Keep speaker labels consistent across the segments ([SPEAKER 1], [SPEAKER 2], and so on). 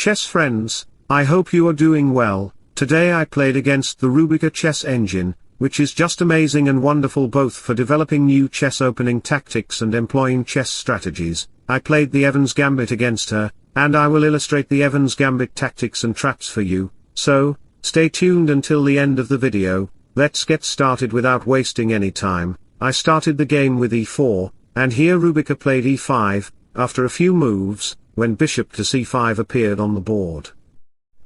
[SPEAKER 1] Chess friends, I hope you are doing well. Today I played against the Rubica chess engine, which is just amazing and wonderful both for developing new chess opening tactics and employing chess strategies. I played the Evans Gambit against her, and I will illustrate the Evans Gambit tactics and traps for you, so, stay tuned until the end of the video. Let's get started without wasting any time. I started the game with e4, and here Rubica played e5, after a few moves, when bishop to c5 appeared on the board.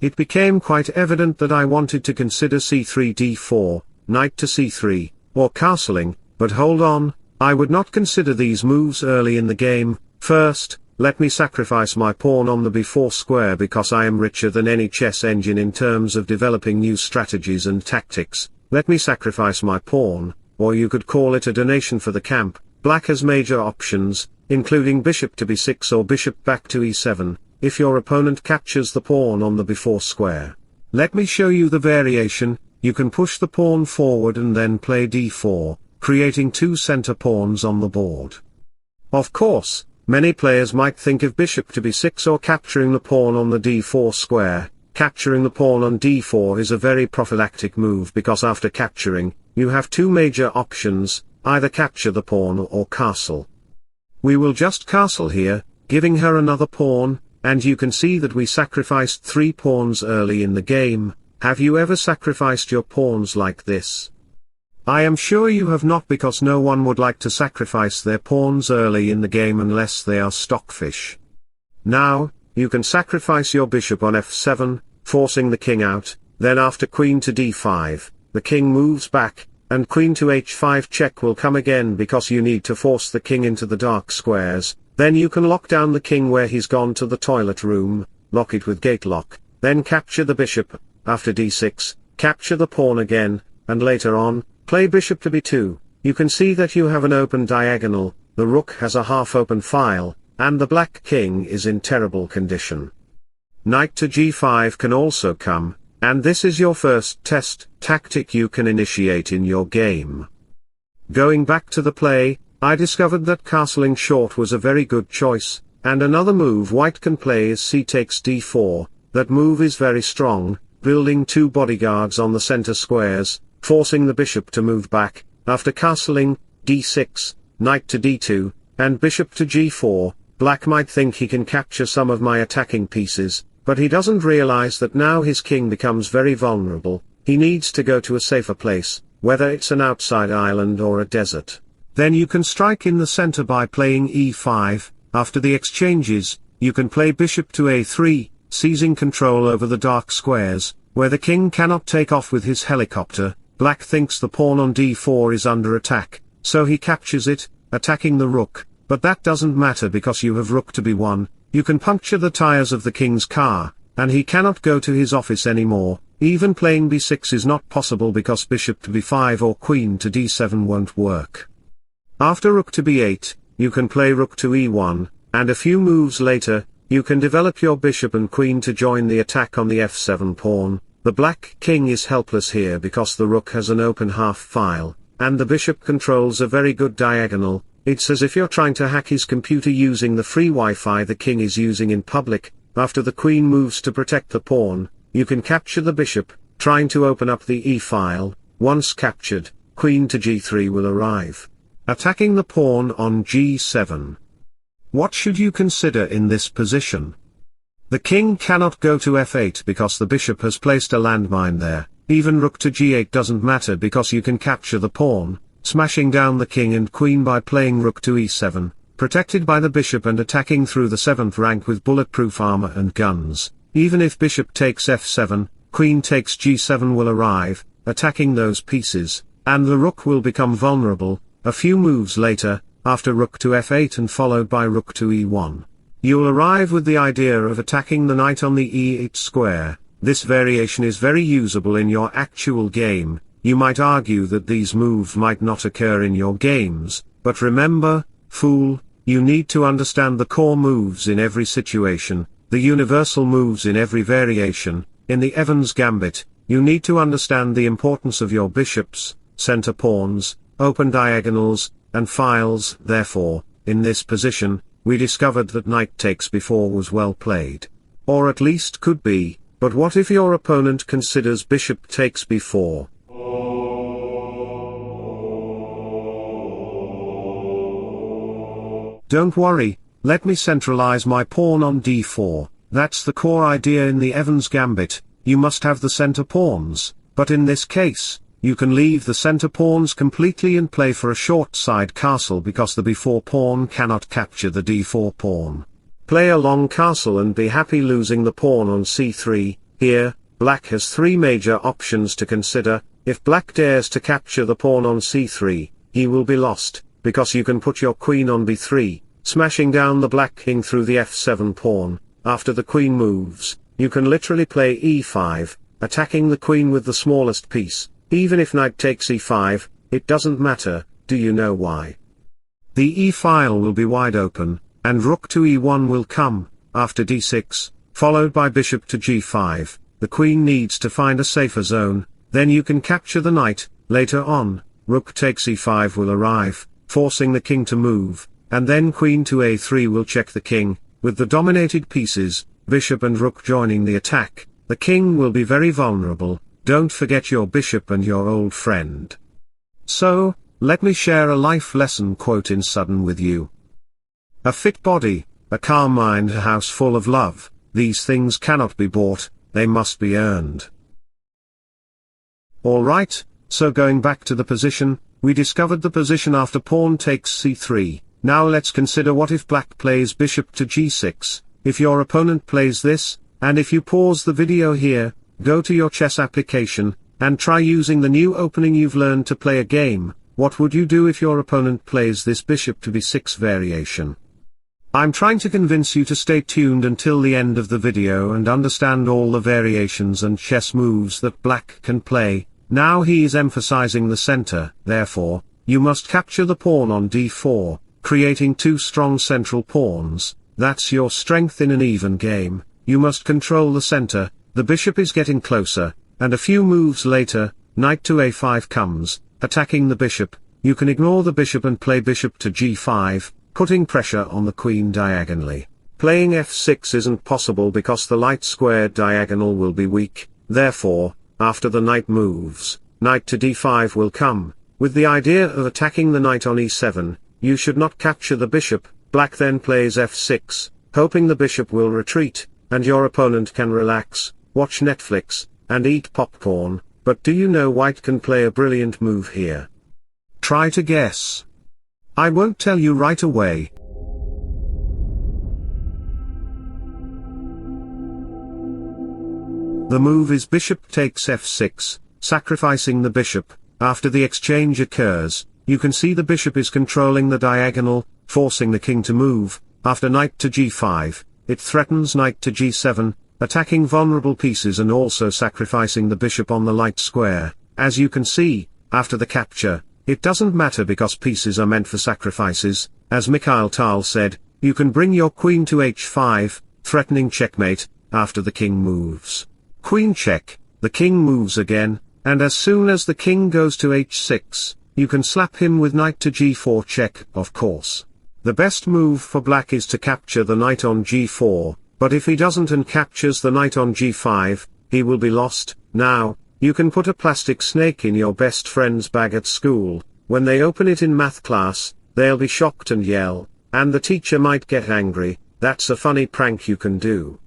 [SPEAKER 1] It became quite evident that I wanted to consider c3 d4, knight to c3, or castling, but hold on, I would not consider these moves early in the game. First, let me sacrifice my pawn on the b4 square because I am richer than any chess engine in terms of developing new strategies and tactics. Let me sacrifice my pawn, or you could call it a donation for the camp. Black has major options, including bishop to b6 or bishop back to e7, if your opponent captures the pawn on the b4 square. Let me show you the variation. You can push the pawn forward and then play d4, creating two center pawns on the board. Of course, many players might think of bishop to b6 or capturing the pawn on the d4 square. Capturing the pawn on d4 is a very prophylactic move because after capturing, you have two major options, either capture the pawn or castle. We will just castle here, giving her another pawn, and you can see that we sacrificed 3 pawns early in the game. Have you ever sacrificed your pawns like this? I am sure you have not, because no one would like to sacrifice their pawns early in the game unless they are Stockfish. Now, you can sacrifice your bishop on f7, forcing the king out, then after queen to d5, the king moves back, and queen to h5 check will come again because you need to force the king into the dark squares. Then you can lock down the king where he's gone to the toilet room, lock it with gate lock, then capture the bishop. After d6, capture the pawn again, and later on, play bishop to b2. You can see that you have an open diagonal, the rook has a half-open file, and the black king is in terrible condition. Knight to g5 can also come, and this is your first test tactic you can initiate in your game. Going back to the play, I discovered that castling short was a very good choice, and another move white can play is c takes d4, that move is very strong, building 2 bodyguards on the center squares, forcing the bishop to move back. After castling, d6, knight to d2, and bishop to g4, black might think he can capture some of my attacking pieces, but he doesn't realize that now his king becomes very vulnerable. He needs to go to a safer place, whether it's an outside island or a desert. Then you can strike in the center by playing e5. After the exchanges, you can play bishop to a3, seizing control over the dark squares, where the king cannot take off with his helicopter. Black thinks the pawn on d4 is under attack, so he captures it, attacking the rook, but that doesn't matter because you have rook to b1, you can puncture the tires of the king's car, and he cannot go to his office anymore. Even playing b6 is not possible because bishop to b5 or queen to d7 won't work. After rook to b8, you can play rook to e1, and a few moves later, you can develop your bishop and queen to join the attack on the f7 pawn. The black king is helpless here because the rook has an open half file, and the bishop controls a very good diagonal. It's as if you're trying to hack his computer using the free Wi-Fi the king is using in public. After the queen moves to protect the pawn, you can capture the bishop, trying to open up the e-file. Once captured, queen to g3 will arrive, attacking the pawn on g7. What should you consider in this position? The king cannot go to f8 because the bishop has placed a landmine there. Even rook to g8 doesn't matter because you can capture the pawn, smashing down the king and queen by playing rook to e7, protected by the bishop and attacking through the 7th rank with bulletproof armor and guns. Even if bishop takes f7, queen takes g7 will arrive, attacking those pieces, and the rook will become vulnerable. A few moves later, after rook to f8 and followed by rook to e1, you'll arrive with the idea of attacking the knight on the e8 square. This variation is very usable in your actual game. You might argue that these moves might not occur in your games, but remember, fool, you need to understand the core moves in every situation, the universal moves in every variation. In the Evans Gambit, you need to understand the importance of your bishops, center pawns, open diagonals, and files. Therefore, in this position, we discovered that knight takes b4 was well played. or at least could be, but what if your opponent considers bishop takes b4? Don't worry, let me centralize my pawn on d4, that's the core idea in the Evans Gambit, you must have the center pawns, but in this case, you can leave the center pawns completely and play for a short side castle because the b4 pawn cannot capture the d4 pawn. Play a long castle and be happy losing the pawn on c3, here, black has three major options to consider. If black dares to capture the pawn on c3, he will be lost, because you can put your queen on b3, smashing down the black king through the f7 pawn. After the queen moves, you can literally play e5, attacking the queen with the smallest piece. Even if knight takes e5, it doesn't matter. Do you know why? The e-file will be wide open, and rook to e1 will come, after d6, followed by bishop to g5, the queen needs to find a safer zone, then you can capture the knight. Later on, rook takes e5 will arrive, forcing the king to move, and then queen to a3 will check the king, with the dominated pieces, bishop and rook joining the attack, the king will be very vulnerable. Don't forget your bishop and your old friend. So, let me share a life lesson quote in sudden with you. A fit body, a calm mind, a house full of love, these things cannot be bought, they must be earned. Alright, so going back to the position, we discovered the position after pawn takes c3, now let's consider what if black plays bishop to g6, if your opponent plays this, and if you pause the video here, go to your chess application, and try using the new opening you've learned to play a game. What would you do if your opponent plays this bishop to b6 variation? I'm trying to convince you to stay tuned until the end of the video and understand all the variations and chess moves that black can play. Now he is emphasizing the center, therefore, you must capture the pawn on d4, creating two strong central pawns. That's your strength in an even game. You must control the center. The bishop is getting closer, and a few moves later, knight to a5 comes, attacking the bishop. You can ignore the bishop and play bishop to g5, putting pressure on the queen diagonally. Playing f6 isn't possible because the light squared diagonal will be weak, therefore, after the knight moves, knight to d5 will come, with the idea of attacking the knight on e7, you should not capture the bishop. Black then plays f6, hoping the bishop will retreat, and your opponent can relax, watch Netflix, and eat popcorn. But do you know white can play a brilliant move here? Try to guess. I won't tell you right away. The move is bishop takes f6, sacrificing the bishop. After the exchange occurs, you can see the bishop is controlling the diagonal, forcing the king to move. After knight to g5, it threatens knight to g7, attacking vulnerable pieces and also sacrificing the bishop on the light square. As you can see, after the capture, it doesn't matter because pieces are meant for sacrifices. As Mikhail Tal said, you can bring your queen to h5, threatening checkmate. After the king moves, queen check, the king moves again, and as soon as the king goes to h6, you can slap him with knight to g4 check. Of course, the best move for black is to capture the knight on g4, but if he doesn't and captures the knight on g5, he will be lost. Now, you can put a plastic snake in your best friend's bag at school. When they open it in math class, they'll be shocked and yell, and the teacher might get angry. That's a funny prank you can do.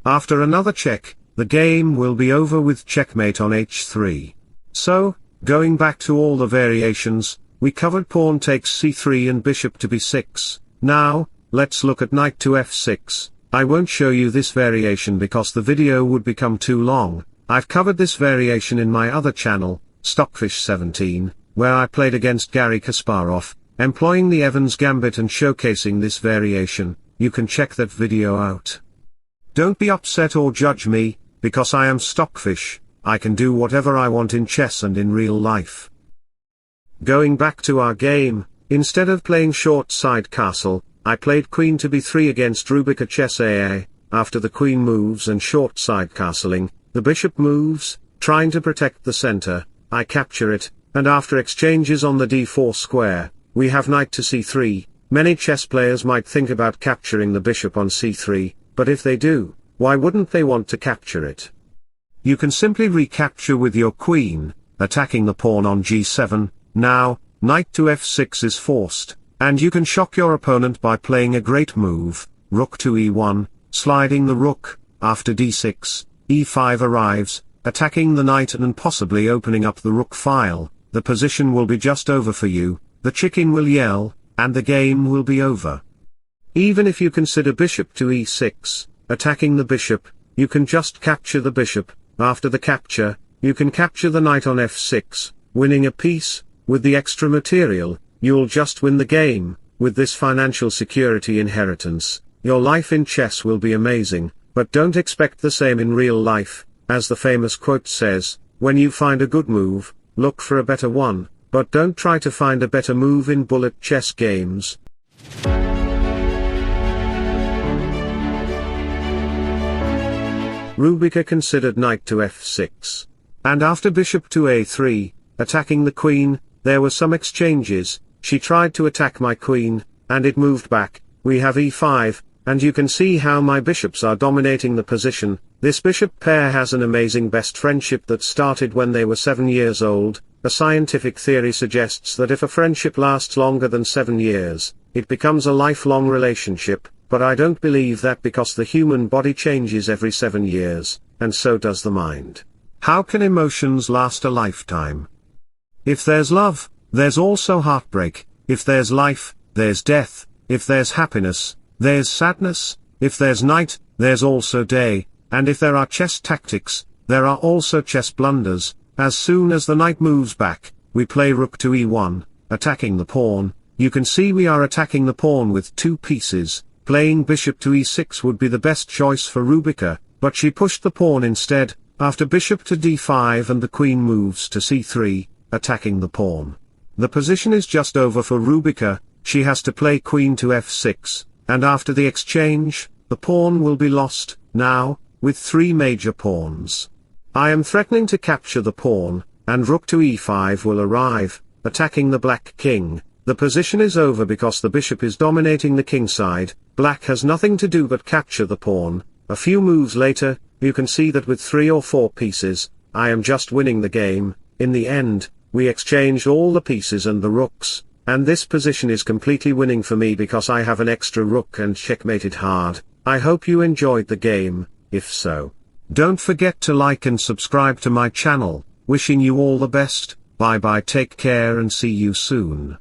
[SPEAKER 1] After another check, the game will be over with checkmate on h3. So, going back to all the variations, we covered pawn takes c3 and bishop to b6. Now, let's look at knight to f6. I won't show you this variation because the video would become too long. I've covered this variation in my other channel, Stockfish 17, where I played against Garry Kasparov, employing the Evans Gambit and showcasing this variation. You can check that video out. Don't be upset or judge me, because I am Stockfish. I can do whatever I want in chess and in real life. Going back to our game, instead of playing short side castle, I played queen to b3 against Rubica chess AA. After the queen moves and short side castling, the bishop moves, trying to protect the center. I capture it, and after exchanges on the d4 square, we have knight to c3. Many chess players might think about capturing the bishop on c3, but if they do, why wouldn't they want to capture it? You can simply recapture with your queen, attacking the pawn on g7, now, knight to f6 is forced, and you can shock your opponent by playing a great move, rook to e1, sliding the rook, after d6, e5 arrives, attacking the knight and possibly opening up the rook file. The position will be just over for you, the chicken will yell, and the game will be over. Even if you consider bishop to e6, attacking the bishop, you can just capture the bishop. After the capture, you can capture the knight on f6, winning a piece. With the extra material, you'll just win the game. With this financial security inheritance, your life in chess will be amazing, but don't expect the same in real life. As the famous quote says, when you find a good move, look for a better one, but don't try to find a better move in bullet chess games. Rubica considered knight to f6. And after bishop to a3, attacking the queen, there were some exchanges. She tried to attack my queen, and it moved back. We have e5, and you can see how my bishops are dominating the position. This bishop pair has an amazing best friendship that started when they were 7 years old. A scientific theory suggests that if a friendship lasts longer than 7 years, it becomes a lifelong relationship, but I don't believe that because the human body changes every 7 years, and so does the mind. How can emotions last a lifetime? If there's love, there's also heartbreak. If there's life, there's death. If there's happiness, there's sadness. If there's night, there's also day. And if there are chess tactics, there are also chess blunders. As soon as the knight moves back, we play rook to e1, attacking the pawn. You can see we are attacking the pawn with 2 pieces. Playing bishop to e6 would be the best choice for Rubica, but she pushed the pawn instead, after bishop to d5 and the queen moves to c3, attacking the pawn. The position is just over for Rubica. She has to play queen to f6, and after the exchange, the pawn will be lost. Now, with 3 major pawns, I am threatening to capture the pawn, and rook to e5 will arrive, attacking the black king. The position is over because the bishop is dominating the king side. Black has nothing to do but capture the pawn. A few moves later, you can see that with 3 or 4 pieces, I am just winning the game. In the end, we exchanged all the pieces and the rooks, and this position is completely winning for me because I have an extra rook and checkmated hard. I hope you enjoyed the game. If so, don't forget to like and subscribe to my channel. Wishing you all the best. Bye bye, take care and see you soon.